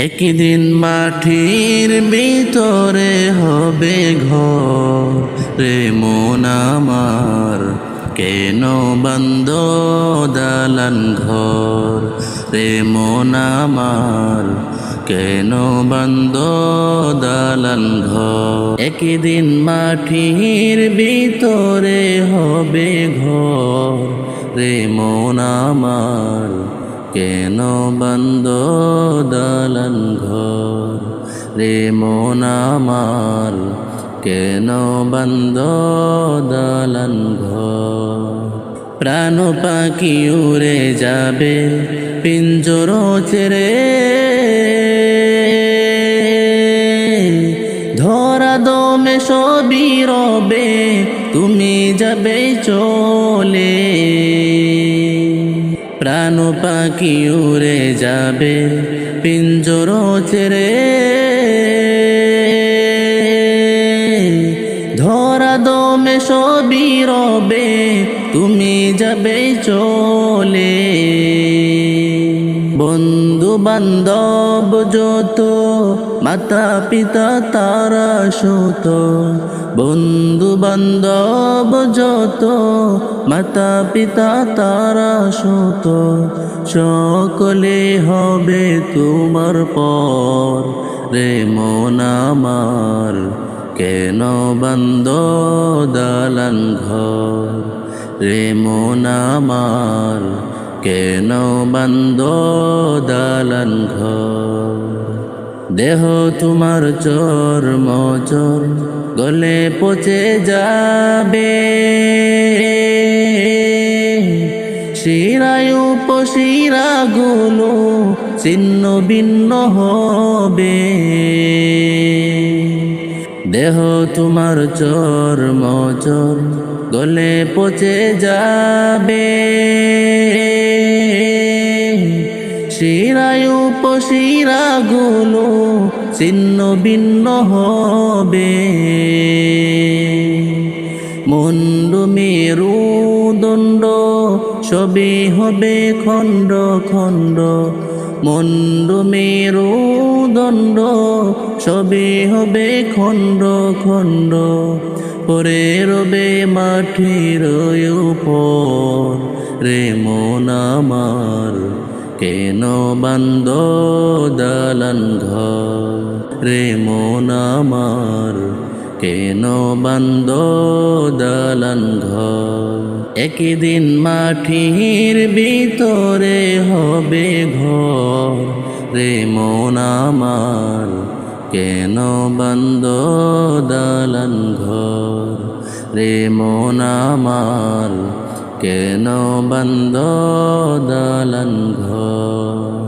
একদিন মাটির ভিতরে হবে ঘর রে মন আমার, কেন বন্ধ দালান ঘর রে মন আমার, কেন বন্ধ দালান ঘর। একদিন মাটির ভিতরে হবে ঘর রে মন আমার, কেন বন্ধ দালান ঘর রে মন আমার, কেন বন্ধ দালান ঘর। প্রাণ পাখি উড়ে যাবে পিঞ্জর ছেড়ে, ধরা দমে সবই রবে তুমি যাবে চলে। প্রাণ পাখি উড়ে যাবে পিঞ্জর ছেড়ে, ধরা দমে সবই রবে তুমি যাবে চলে। বন্ধু বান্ধব যত মাতা পিতা তারা সুত, বন্ধু বান্ধব যত মাতা পিতা তারা সুত, সকলে হবে তোমার পর রে মন আমার, কেন বন্ধ দালান ঘর রে মন আমার, কেন বন্ধ দালান ঘর। দেহ তোমার চর্ম চর গলে পচে যাবে, শিরায় উপশিরা গুলো ছিন্ন ভিন্ন হবে। দেহ তোমার চর্ম চর গলে পচে যাবে, শিরায় উপশিরা গুলো ছিন্ন ভিন্ন হবে। মুন্ডু মেরু দণ্ড সবই হবে খণ্ড খণ্ড, মুন্ডু মেরু দণ্ড সবই হবে খণ্ড খণ্ড। পরে রবে মাটির উপর রে মন আমার, কেন বন্ধ দালান ঘর রে মন আমার, কেন বন্ধ দালান ঘর। একদিন মাটির ভিতরে হবে ঘর রে মন আমার, কেন বন্ধ দালান ঘর রে মন আমার, কেন বন্ধ দালান ঘর।